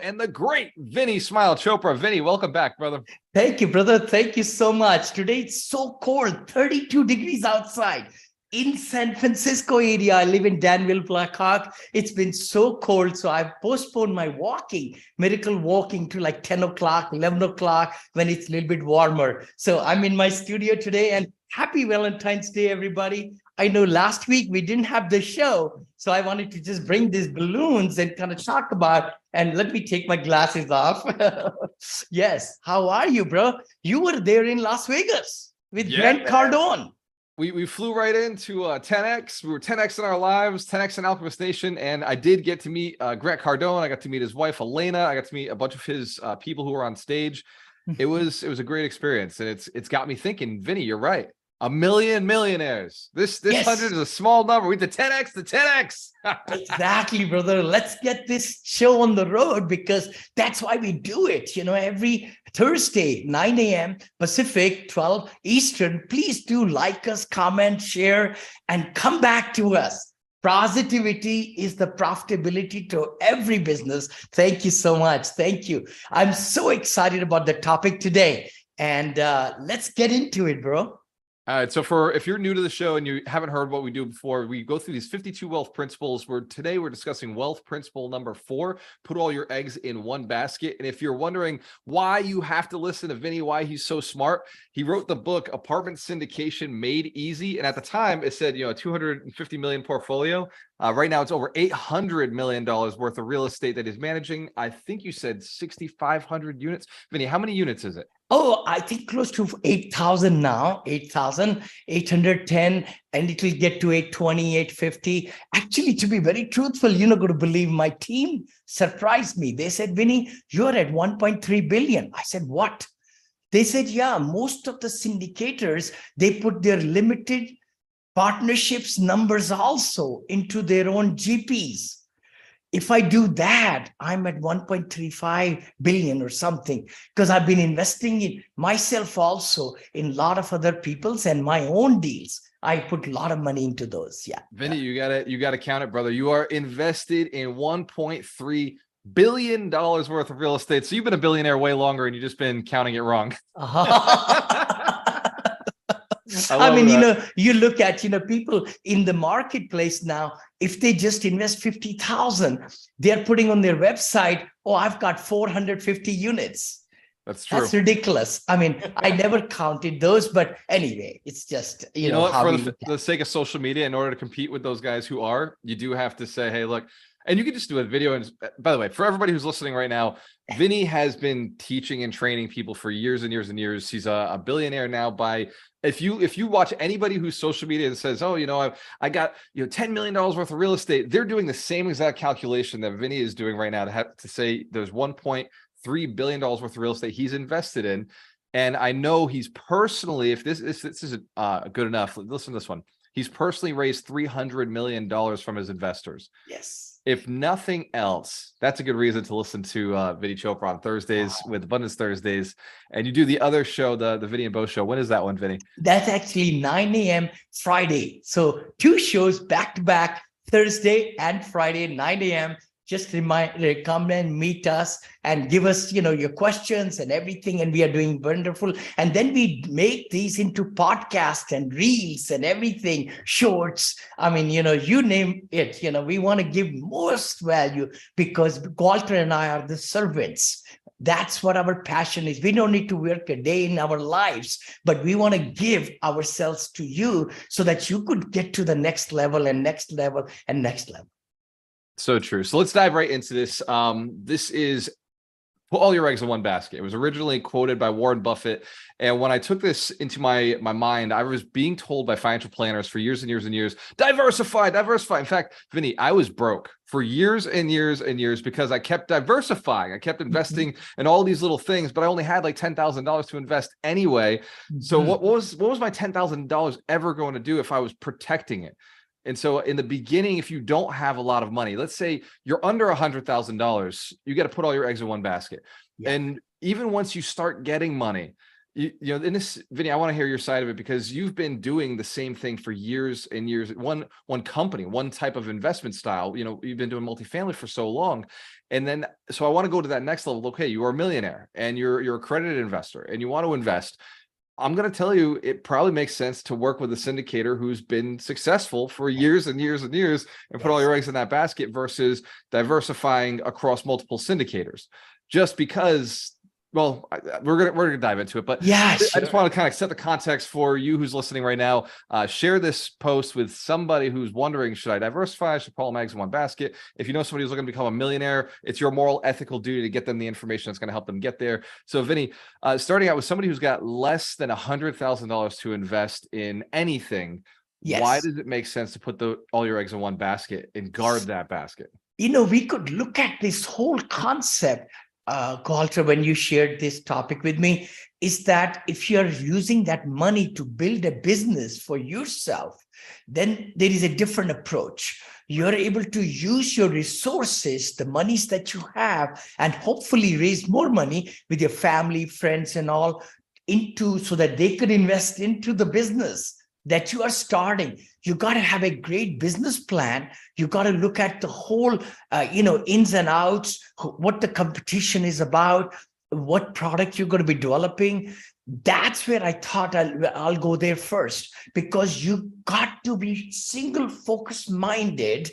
And the great Vinney Smile Chopra. Vinney, welcome back, brother. Thank you, brother. Thank you so much. Today it's so cold, 32 degrees outside in San Francisco area. I live in Danville, Blackhawk. It's been so cold, so I've postponed my miracle walking to like 10 o'clock, 11 o'clock when it's a little bit warmer. So I'm in my studio today, and happy Valentine's Day, everybody. I know last week we didn't have the show, so I wanted to just bring these balloons and kind of talk about, and let me take my glasses off. Yes. How are you, bro? You were there in Las Vegas with Grant Cardone. We flew right into 10X. We were 10X in our lives, 10X in AlchemistNation, and I did get to meet Grant Cardone. I got to meet his wife, Elena. I got to meet a bunch of his people who were on stage. It was a great experience, and it's got me thinking, Vinney, you're right. 1 million millionaires. This yes. 100 is a small number. We did 10X to 10X. Exactly, brother. Let's get this show on the road, because that's why we do it. You know, every Thursday, 9 a.m. Pacific, 12 Eastern. Please do like us, comment, share, and come back to us. Positivity is the profitability to every business. Thank you so much. Thank you. I'm so excited about the topic today. And let's get into it, bro. All right. So if you're new to the show and you haven't heard what we do before, we go through these 52 wealth principles, where today we're discussing wealth principle number 4, put all your eggs in one basket. And if you're wondering why you have to listen to Vinney, why he's so smart, he wrote the book Apartment Syndication Made Easy. And at the time it said, a 250 million portfolio. Right now it's over $800 million worth of real estate that he's managing. I think you said 6,500 units. Vinney, how many units is it? Oh, I think close to 8,000 now, 8,810, and it will get to 820, 850. Actually, to be very truthful, you're not going to believe, my team surprised me. They said, Vinney, you're at 1.3 billion. I said, what? They said, yeah, most of the syndicators, they put their limited partnerships numbers also into their own GPs. If I do that, I'm at 1.35 billion or something, because I've been investing in myself also, in a lot of other people's and my own deals. I put a lot of money into those. Yeah. Vinney, you gotta count it, brother. You are invested in $1.3 billion worth of real estate. So you've been a billionaire way longer, and you've just been counting it wrong. I mean, you look at, people in the marketplace now, if they just invest 50,000, they're putting on their website, oh, I've got 450 units. That's true. That's ridiculous. I mean, I never counted those, but anyway, it's just, you know what, for the sake of social media, in order to compete with those guys who are, you do have to say, hey, look, and you can just do a video. And by the way, for everybody who's listening right now, Vinney has been teaching and training people for years and years and years. He's a billionaire now if you watch anybody who's social media and says, oh, I got $10 million worth of real estate, they're doing the same exact calculation that Vinney is doing right now to say there's $1.3 billion worth of real estate he's invested in. And I know he's personally, if this isn't good enough, listen to this one. He's personally raised $300 million from his investors. Yes. If nothing else, that's a good reason to listen to Vinney Chopra on Thursdays with Abundance Thursdays. And you do the other show, the Vinney and Bo show. When is that one, Vinney? That's actually 9 a.m. Friday. So 2 shows back to back, Thursday and Friday, 9 a.m. Just come and meet us and give us, your questions and everything. And we are doing wonderful. And then we make these into podcasts and reels and everything, shorts. I mean, you name it, we want to give most value, because Walter and I are the servants. That's what our passion is. We don't need to work a day in our lives, but we want to give ourselves to you so that you could get to the next level and next level and next level. So true. So let's dive right into this. This is put all your eggs in one basket. It was originally quoted by Warren Buffett. And when I took this into my mind, I was being told by financial planners for years and years and years, diversify. In fact, Vinney, I was broke for years and years and years because I kept diversifying. I kept investing in all these little things, but I only had like $10,000 to invest anyway. So what was my $10,000 ever going to do if I was protecting it? And so in the beginning, if you don't have a lot of money, let's say you're under $100,000, you got to put all your eggs in one basket. Yeah. And even once you start getting money, you know, in this, Vinny, I want to hear your side of it, because you've been doing the same thing for years and years. One company, one type of investment style. You know, you've been doing multifamily for so long, and then so I want to go to that next level. Okay, you are a millionaire, and you're a accredited investor, and you want to invest. I'm going to tell you, it probably makes sense to work with a syndicator who's been successul for years and years and years, and put all your eggs in that basket, versus diversifying across multiple syndicators. Just because, well, we're gonna dive into it, but Yeah, I just sure. want to kind of set the context for you who's listening right now. Share this post with somebody who's wondering, should I diversify? Should I put all my eggs in one basket? If you know somebody who's looking to become a millionaire, it's your moral, ethical duty to get them the information that's going to help them get there. So, Vinny, starting out with somebody who's got less than $100,000 to invest in anything, why Yes. does it make sense to put all your eggs in one basket and guard that basket? You know, we could look at this whole concept, Walter, when you shared this topic with me, is that if you're using that money to build a business for yourself, then there is a different approach. You're able to use your resources, the monies that you have, and hopefully raise more money with your family, friends, and all into, so that they could invest into the business that you are starting. You got to have a great business plan. You got to look at the whole, ins and outs, what the competition is about, what product you're going to be developing. That's where I thought I'll go there first, because you got to be single focus minded.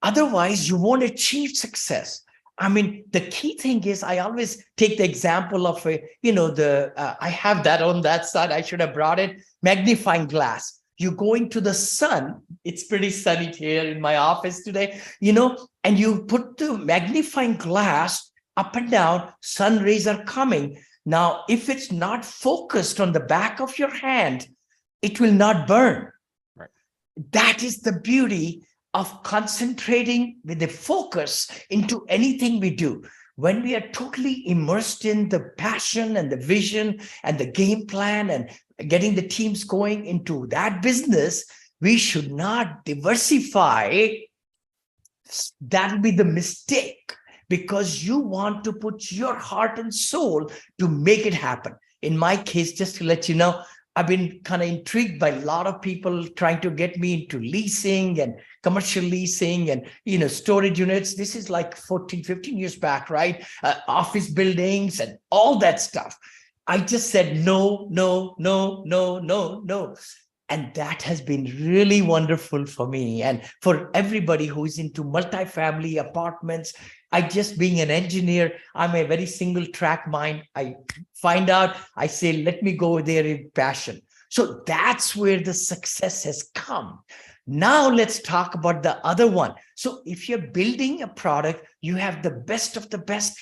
Otherwise, you won't achieve success. I mean, the key thing is, I always take the example of I have that on that side. I should have brought it. Magnifying glass. You go into the sun. It's pretty sunny here in my office today, and you put the magnifying glass up and down. Sun rays are coming. Now, if it's not focused on the back of your hand, it will not burn. Right. That is the beauty of concentrating with a focus into anything we do. When we are totally immersed in the passion and the vision and the game plan and getting the teams going into that business, we should not diversify. That'll be the mistake, because you want to put your heart and soul to make it happen. In my case, just to let you know, I've been kind of intrigued by a lot of people trying to get me into leasing and commercial leasing and, storage units. This is like 14, 15 years back, right? Office buildings and all that stuff. I just said, no, no, no, no, no, no. And that has been really wonderful for me and for everybody who is into multifamily apartments. Being an engineer, I'm a very single track mind. I find out, I say, let me go there in passion. So that's where the success has come. Now let's talk about the other one. So if you're building a product, you have the best of the best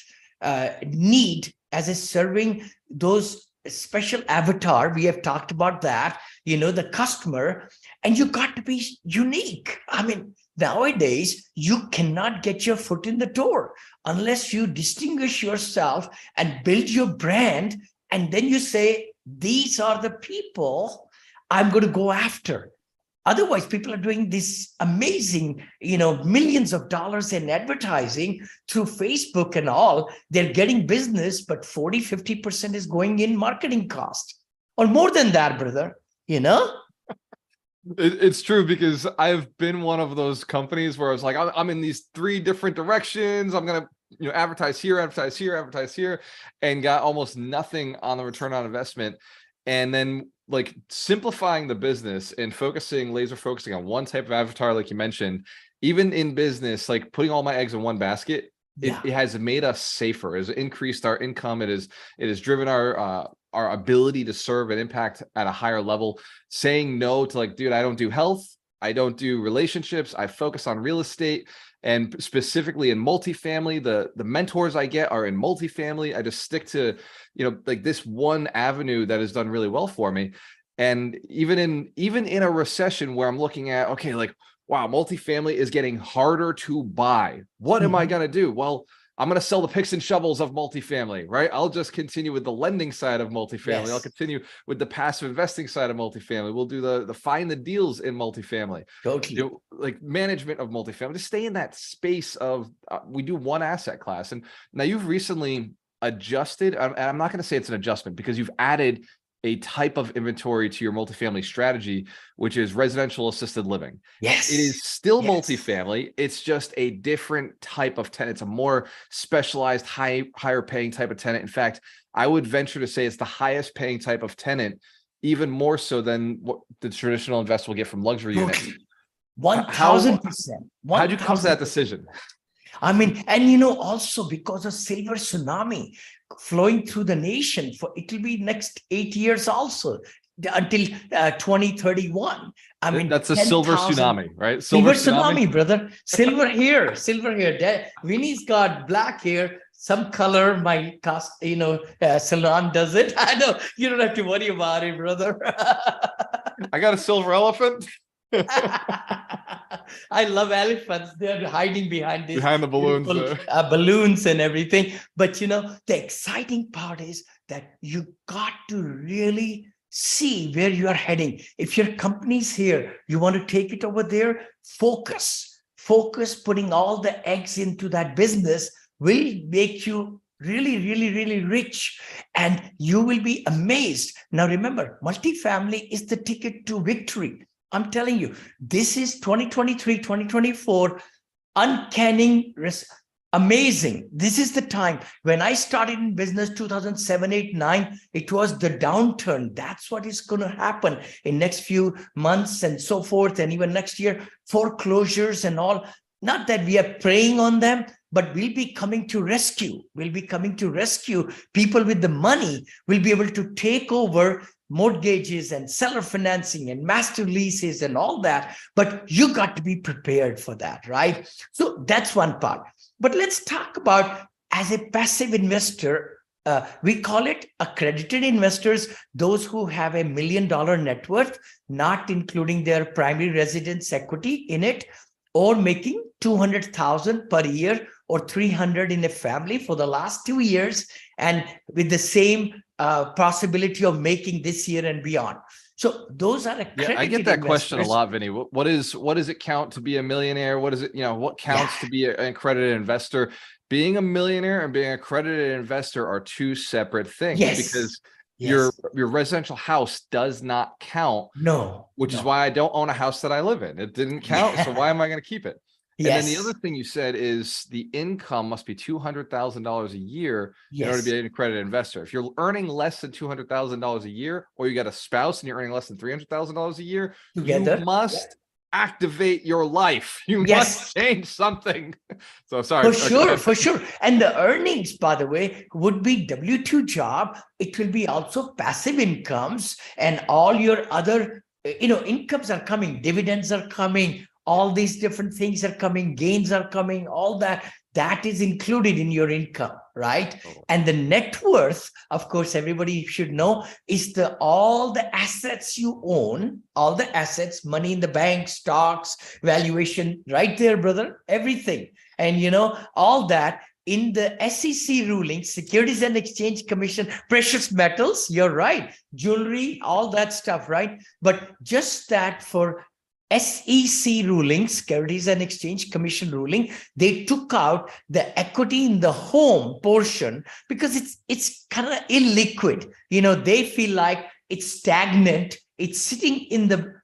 need as a serving those special avatar. We have talked about that, the customer, and you got to be unique. I mean, nowadays, you cannot get your foot in the door unless you distinguish yourself and build your brand. And then you say, these are the people I'm going to go after. Otherwise, people are doing this amazing, millions of dollars in advertising through Facebook and all. They're getting business, but 40, 50% is going in marketing cost, or more than that, brother, It's true, because I've been one of those companies where I was like, I'm in these 3 different directions. I'm going to, advertise here, advertise here, advertise here, and got almost nothing on the return on investment. And then like simplifying the business and laser focusing on one type of avatar, like you mentioned, even in business, like putting all my eggs in one basket, it has made us safer. It has increased our income. It has driven our ability to serve and impact at a higher level. Saying no to, like, dude, I don't do health, I don't do relationships, I focus on real estate, and specifically in multifamily. The mentors I get are in multifamily. I just stick to, like this one avenue that has done really well for me. And even in a recession where I'm looking at, okay, like, wow, multifamily is getting harder to buy. What am I going to do? Well, I'm going to sell the picks and shovels of multifamily, right? I'll just continue with the lending side of multifamily. Yes. I'll continue with the passive investing side of multifamily. We'll do the find the deals in multifamily. Totally. Like management of multifamily. Just stay in that space of we do one asset class. And now you've recently adjusted, and I'm not going to say it's an adjustment because you've added a type of inventory to your multifamily strategy, which is residential assisted living. Yes. It is still Yes. multifamily. It's just a different type of tenant. It's a more specialized, higher paying type of tenant. In fact, I would venture to say it's the highest paying type of tenant, even more so than what the traditional investor will get from luxury units. 1000%. How'd you come to that decision? I mean, and also because of silver tsunami flowing through the nation, it will be next 8 years also until 2031. I mean, that's a silver tsunami, right? Silver tsunami, brother. Silver here. Vinney's got black hair. Some color, my salon does it. I know you don't have to worry about it, brother. I got a silver elephant. I love elephants. They're hiding behind the balloons, balloons and everything. But the exciting part is that you got to really see where you are heading. If your company's here, you want to take it over there, focus, putting all the eggs into that business will make you really, really, really rich, and you will be amazed. Now, remember, multifamily is the ticket to victory. I'm telling you, this is 2023, 2024, uncanny, amazing. This is the time. When I started in business 2007, 8, 9, it was the downturn. That's what is going to happen in next few months and so forth. And even next year, foreclosures and all. Not that we are preying on them, but we'll be coming to rescue. We'll be coming to rescue. People with the money will be able to take over mortgages and seller financing and master leases and all that. But you got to be prepared for that, right? So that's one part. But let's talk about as a passive investor. We call it accredited investors, those who have $1 million net worth, not including their primary residence equity in it, or making 200,000 per year or 300 in a family for the last 2 years, and with the same possibility of making this year and beyond. So those are accredited. Yeah, I get that question a lot, Vinney. What does it count to be a millionaire? What is it? What counts to be an accredited investor? Being a millionaire and being an accredited investor are two separate things, because your residential house does not count. Which is why I don't own a house that I live in. It didn't count. So why am I going to keep it? And then the other thing you said is the income must be $200,000 a year in order to be an accredited investor. If you're earning less than $200,000 a year, or you got a spouse and you're earning less than $300,000 a year, you must activate your life. You must change something. So sorry. For sure. And the earnings, by the way, would be W-2 job. It will be also passive incomes, and all your other, incomes are coming, dividends are coming, all these different things are coming, gains are coming, all that is included in your income, right? And the net worth, of course, everybody should know, is all the assets you own, all the assets, money in the bank, stocks, valuation, right there, brother, everything. And all that in the SEC ruling, Securities and Exchange Commission, precious metals, you're right, jewelry, all that stuff, right? But just that for SEC ruling, Securities and Exchange Commission ruling, they took out the equity in the home portion because it's kind of illiquid. They feel like it's stagnant. It's sitting in the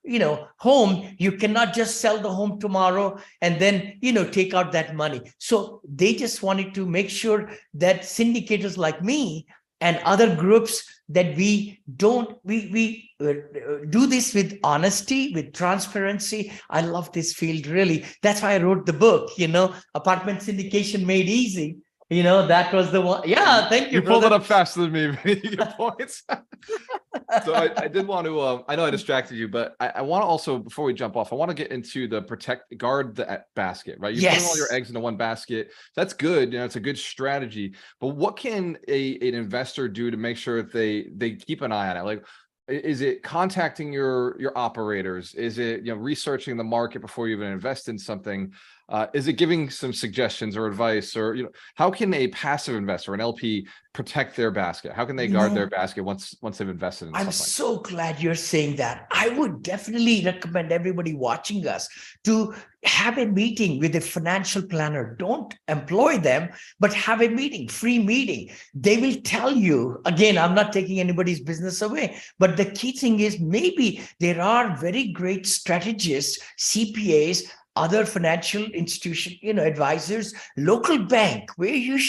home. You cannot just sell the home tomorrow and then take out that money. So they just wanted to make sure that syndicators like me and other groups, that we do this with honesty, with transparency. I love this field, really. That's why I wrote the book, Apartment Syndication Made Easy. That was the one. Yeah, thank you. You pulled it up faster than me. You get points. So I did want to, I know I distracted you, but I want to also, before we jump off, I want to get into the guard the basket, right? You're putting all your eggs into one basket. That's good. It's a good strategy, but what can an investor do to make sure that they keep an eye on it? Like, is it contacting your operators? Is it, researching the market before you even invest in something? Is it giving some suggestions or advice, or how can a passive investor, an LP, protect their basket? How can they guard their basket once they've invested in I'm something? so glad you're saying that. I would definitely recommend everybody watching us to have a meeting with a financial planner. Don't employ them, but have a meeting, free meeting. They will tell you, again, I'm not taking anybody's business away, but the key thing is maybe there are very great strategists, CPAs, other financial institution, advisors, local bank where you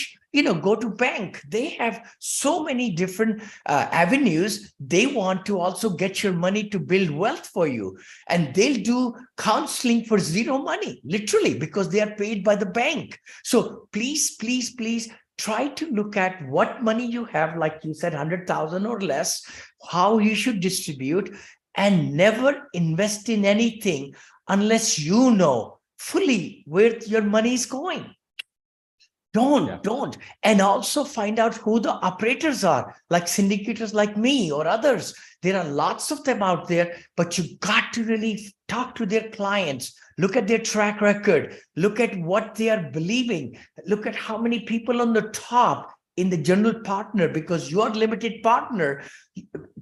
go to bank. They have so many different avenues. They want to also get your money to build wealth for you. And they'll do counseling for zero money, literally, because they are paid by the bank. So please, please, please try to look at what money you have, like you said, 100,000 or less, how you should distribute, and never invest in anything unless you know fully where your money is going. Don't. And also find out who the operators are, like syndicators like me or others. There are lots of them out there, but you got to really talk to their clients, look at their track record, look at what they are believing, look at how many people on the top in the general partner, because you are limited partner.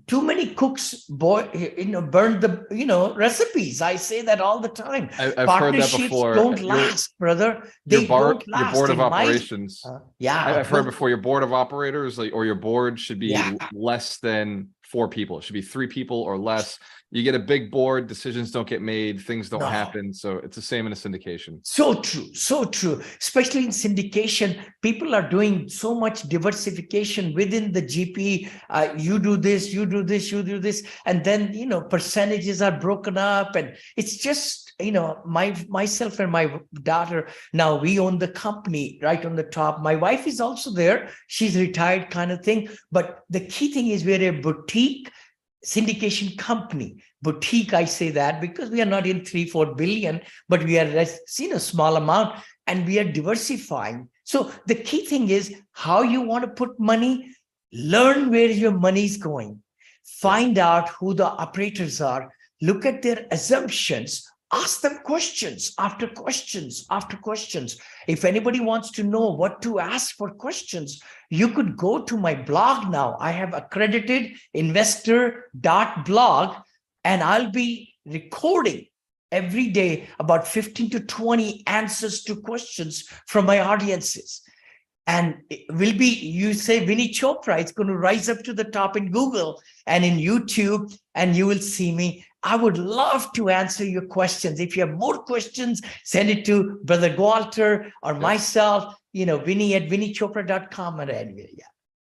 Too many cooks burn the recipes. I say that all the time. I've heard that before. Don't last, brother. They don't last. Your board of operations. I've heard before, your board of operators, or your board should be less than 4 people. It should be 3 people or less. You get a big board, decisions don't get made, things don't happen. So it's the same in a syndication. So true, so true. Especially in syndication, people are doing so much diversification within the GP. You do this, you do this, you do this, and then percentages are broken up, and it's just myself and my daughter, now we own the company right on the top. My wife is also there. She's retired, kind of thing. But the key thing is we're a boutique syndication company. Boutique, I say that because we are not in 3-4 billion, but we are a small amount, and we are diversifying. So the key thing is how you want to put money. Learn where your money is going. Find out who the operators are. Look at their assumptions. Ask them questions after questions after questions. If anybody wants to know what to ask for questions, you could go to my blog now. I have accredited investor.blog, and I'll be recording every day about 15 to 20 answers to questions from my audiences. And it will be, you say Vinney Chopra, it's going to rise up to the top in Google and in YouTube, and you will see me. I would love to answer your questions. If you have more questions, send it to Brother Walter or myself, Vinney at vinneychopra.com or anywhere.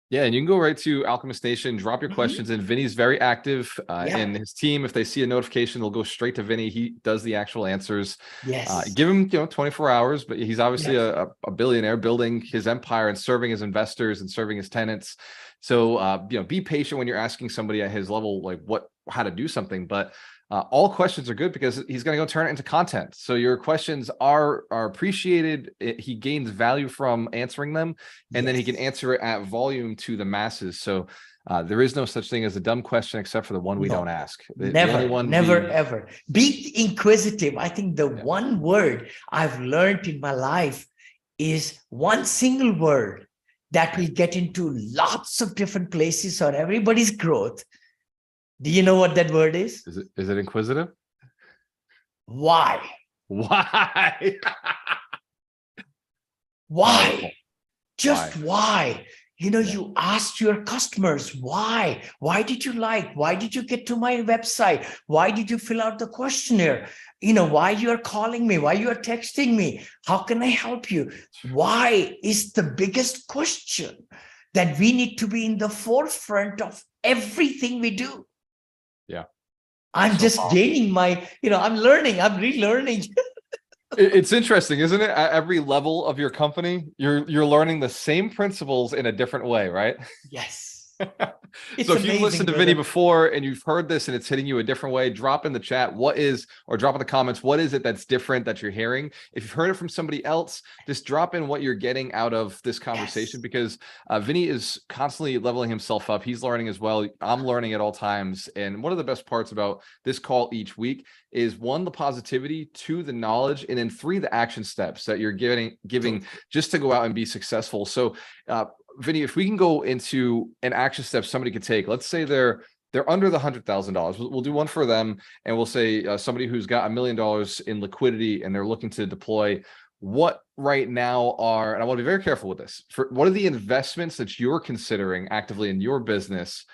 Yeah, and you can go right to AlchemistNation, drop your questions in. Vinny's very active, and his team, if they see a notification, they'll go straight to Vinney. He does the actual answers. Yes. Give him 24 hours, but he's obviously a billionaire building his empire and serving his investors and serving his tenants. So, be patient when you're asking somebody at his level, like how to do something. But all questions are good because he's going to go turn it into content. So your questions are appreciated. He gains value from answering them, and then he can answer it at volume to the masses. So there is no such thing as a dumb question except for the one we don't ask. Never, ever. Be inquisitive. I think the one word I've learned in my life is one single word that will get into lots of different places for everybody's growth. Do you know what that word is? Is it inquisitive? Why? Why? Why? Just why? You asked your customers, why? Why did you like? Why did you get to my website? Why did you fill out the questionnaire? Why you are calling me? Why you are texting me? How can I help you? Why is the biggest question that we need to be in the forefront of everything we do. Yeah. I'm just gaining my, I'm learning, I'm relearning. It's interesting, isn't it? At every level of your company, you're learning the same principles in a different way, right? Yes. It's So if you've amazing, listened to brother. Vinney before and you've heard this and it's hitting you a different way, drop in the chat or drop in the comments, what is it that's different that you're hearing? If you've heard it from somebody else, just drop in what you're getting out of this conversation, Yes. because Vinney is constantly leveling himself up. He's learning as well. I'm learning at all times. And one of the best parts about this call each week is, one, the positivity, two, the knowledge, and then three, the action steps that you're giving just to go out and be successful. So Vinney, if we can go into an action step somebody could take, let's say they're under the $100,000. We'll do one for them, and we'll say somebody who's got $1 million in liquidity and they're looking to deploy. What right now are, and I want to be very careful with this, what are the investments that you're considering actively in your business?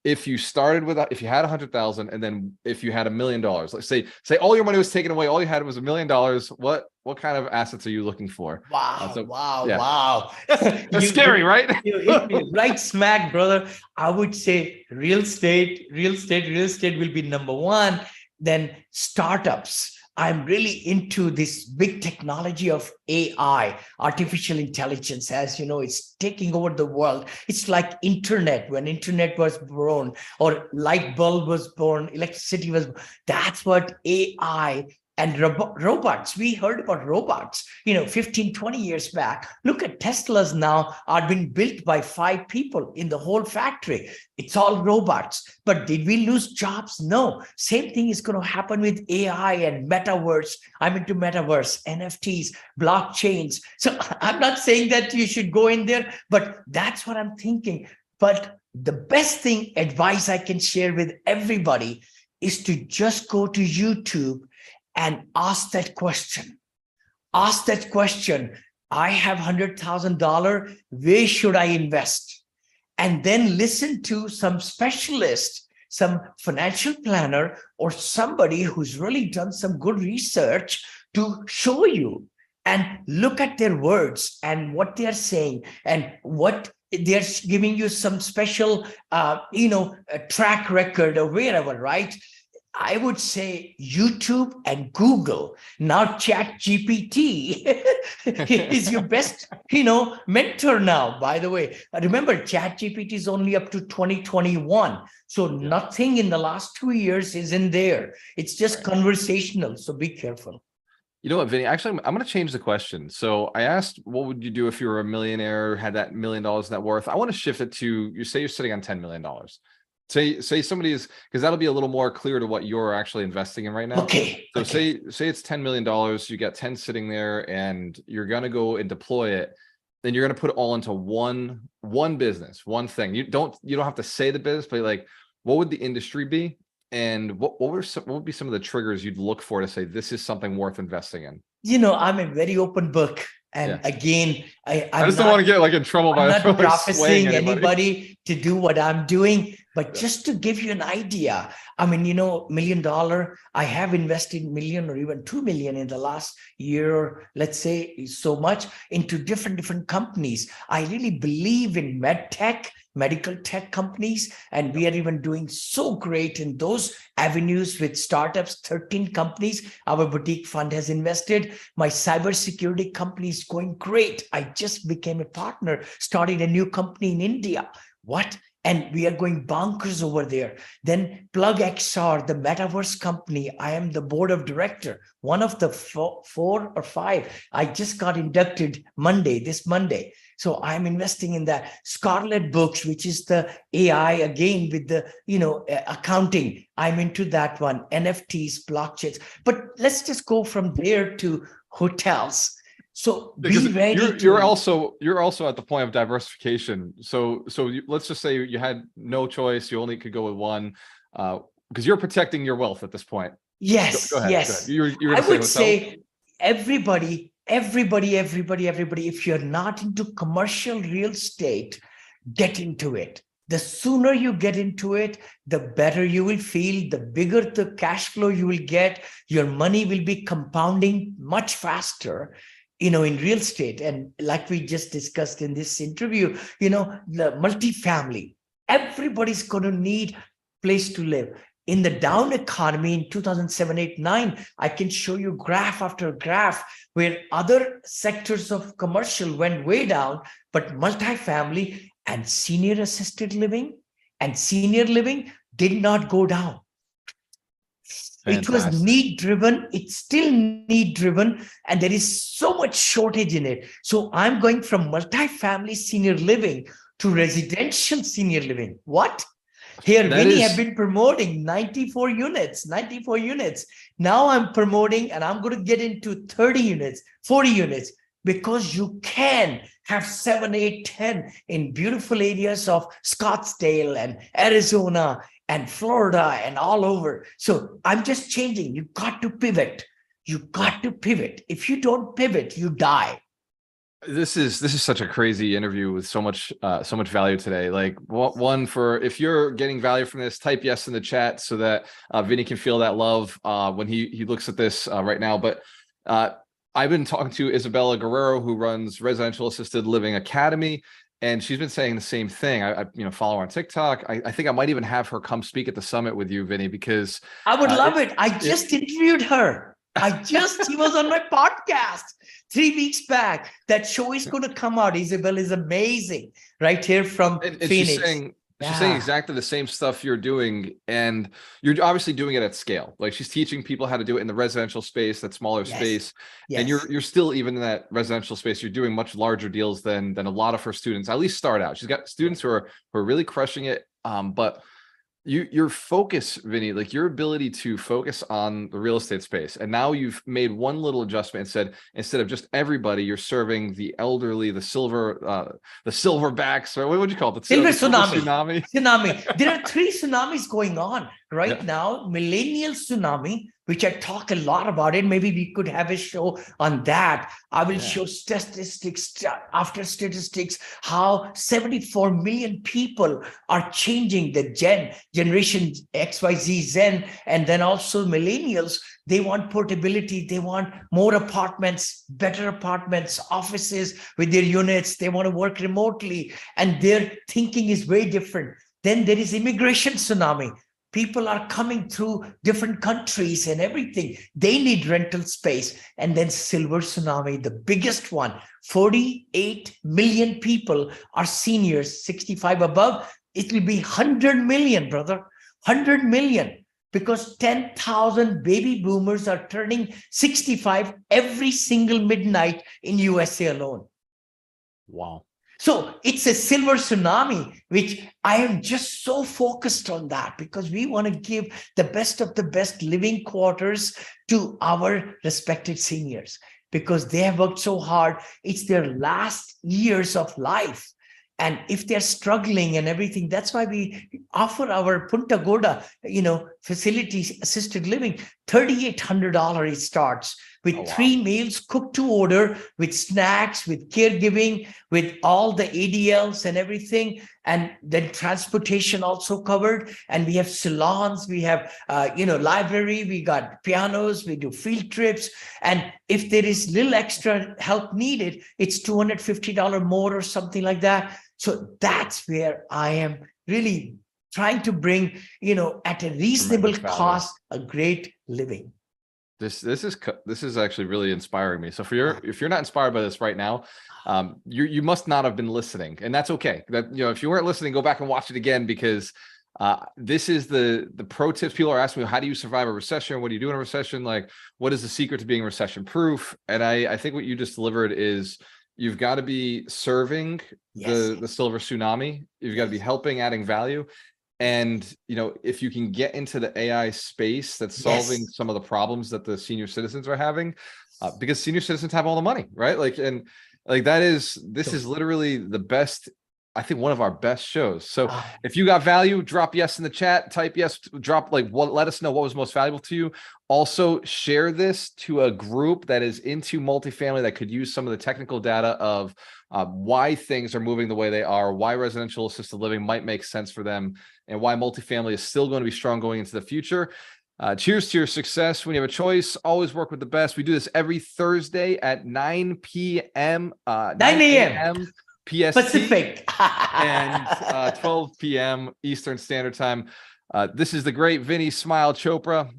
If you started with, if you had 100,000, and then if you had $1 million, let's say all your money was taken away, all you had was $1 million. What kind of assets are you looking for? Wow, wow, yeah. wow. That's scary, right? You hit me right smack, brother. I would say real estate will be number one. Then startups. I'm really into this big technology of AI, artificial intelligence. As you know, it's taking over the world. It's like internet. When internet was born, or light bulb was born, electricity was, that's what AI and robots. We heard about robots, 15, 20 years back. Look at Teslas now are being built by 5 people in the whole factory. It's all robots. But did we lose jobs? No. Same thing is going to happen with AI and metaverse. I'm into metaverse, NFTs, blockchains. So I'm not saying that you should go in there, but that's what I'm thinking. But the best thing, advice I can share with everybody, is to just go to YouTube and ask that question. Ask that question. I have $100,000. Where should I invest? And then listen to some specialist, some financial planner, or somebody who's really done some good research to show you, and look at their words and what they're saying, and what they're giving you some special, a track record or wherever, right? I would say YouTube and Google. Now ChatGPT is your best, mentor now, by the way. Remember, ChatGPT is only up to 2021. So nothing in the last 2 years is in there. It's just conversational. So be careful. You know what, Vinney? Actually, I'm going to change the question. So I asked, what would you do if you were a millionaire, had that $1 million net worth? I want to shift it to, you say you're sitting on $10 million. Say somebody is, because that'll be a little more clear to what you're actually investing in right now. Okay. So say it's $10 million, you got 10 sitting there, and you're going to go and deploy it. Then you're going to put it all into one business, one thing. You don't have to say the business, but like, what would the industry be? And what would be some of the triggers you'd look for to say this is something worth investing in? I'm a very open book. And again, I just don't want to get like in trouble by not prophesying anybody to do what I'm doing, but just to give you an idea. I mean, $1 million, I have invested million or even 2 million in the last year, let's say, so much into different companies. I really believe in medical tech companies, and we are even doing so great in those avenues with startups. 13 companies our boutique fund has invested. My cybersecurity company is going great. I just became a partner, started a new company in India. And we are going bonkers over there. Then Plug XR, the metaverse company, I am the board of director, one of the 4 or 5. I just got inducted this Monday. So I'm investing in that. Scarlet Books, which is the AI, again, with the, accounting. I'm into that one. NFTs, blockchains. But let's just go from there to hotels. So be ready. You're also at the point of diversification. So let's just say you had no choice. You only could go with one, because you're protecting your wealth at this point. Yes. Go ahead, yes. Go ahead. I would say everybody, if you're not into commercial real estate, get into it. The sooner you get into it, the better you will feel, the bigger the cash flow you will get. Your money will be compounding much faster, in real estate. And like we just discussed in this interview, the multifamily, everybody's going to need place to live. In the down economy in 2007, 8, 9, I can show you graph after graph where other sectors of commercial went way down, but multifamily and senior assisted living and senior living did not go down. It was Fantastic. need driven. It's still need driven. And there is so much shortage in it. So I'm going from multifamily senior living to residential senior living. What? Here, Vinney have been promoting 94 units. Now I'm promoting, and I'm going to get into 30 units, 40 units, because you can have 7, 8, 10 in beautiful areas of Scottsdale and Arizona and Florida and all over. So I'm just changing. You got to pivot. You got to pivot. If you don't pivot, you die. This is such a crazy interview with so much value today. Like, one, for if you're getting value from this, type yes in the chat so that Vinney can feel that love when he looks at this right now. But I've been talking to Isabella Guerrero, who runs Residential Assisted Living Academy, and she's been saying the same thing. I follow her on TikTok. I think I might even have her come speak at the summit with you, Vinney, because I would love it. I just interviewed her. She was on my podcast 3 weeks back. That show is going to come out. Isabel is amazing, right here from Phoenix. She's saying exactly the same stuff you're doing, and you're obviously doing it at scale. Like, she's teaching people how to do it in the residential space, that smaller space. And you're still, even in that residential space, you're doing much larger deals than a lot of her students at least start out. She's got students who are really crushing it. But your focus, Vinney, like your ability to focus on the real estate space, and now you've made one little adjustment and said, instead of just everybody, you're serving the elderly, the silverbacks, or what would you call it? Silver tsunami. There are 3 tsunamis going on right now. Millennial tsunami, which I talk a lot about it. Maybe we could have a show on that. I will show statistics after statistics, how 74 million people are changing the generation XYZ Zen, and then also millennials. They want portability. They want more apartments, better apartments, offices with their units. They want to work remotely, and their thinking is very different. Then there is immigration tsunami. People are coming through different countries and everything. They need rental space. And then silver tsunami, the biggest one. 48 million people are seniors, 65 above. It will be 100 million, brother. 100 million. Because 10,000 baby boomers are turning 65 every single midnight in USA alone. Wow. So it's a silver tsunami, which I am just so focused on that, because we want to give the best of the best living quarters to our respected seniors, because they have worked so hard. It's their last years of life. And if they're struggling and everything, that's why we offer our Punta Gorda, facilities, assisted living, $3,800 it starts, with 3 meals cooked to order, with snacks, with caregiving, with all the ADLs and everything. And then transportation also covered. And we have salons, we have, library, we got pianos, we do field trips. And if there is little extra help needed, it's $250 more or something like that. So that's where I am really trying to bring, at a reasonable cost, a great living. This is actually really inspiring me. So if you're not inspired by this right now, you must not have been listening, and that's okay. That, if you weren't listening, go back and watch it again, because this is the pro tips. People are asking me, how do you survive a recession? What do you do in a recession? Like, what is the secret to being recession proof? And I think what you just delivered is, you've got to be serving the silver tsunami. You've got to be helping, adding value. And, if you can get into the AI space that's solving some of the problems that the senior citizens are having, because senior citizens have all the money, right? This is literally the best, I think, one of our best shows. So if you got value, drop yes in the chat, type yes, let us know what was most valuable to you. Also, share this to a group that is into multifamily, that could use some of the technical data of why things are moving the way they are, why residential assisted living might make sense for them, and why multifamily is still going to be strong going into the future. Cheers to your success. When you have a choice, always work with the best. We do this every Thursday at 9 p.m. 9 a.m. PST Pacific and 12 p.m. Eastern Standard Time. This is the great Vinney Smile Chopra.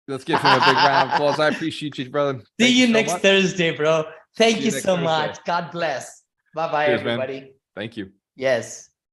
Let's give him a big round of applause. I appreciate you, brother. See you next Thursday, bro. Thank you so much. God bless. Bye-bye, everybody. Man. Thank you. Yes.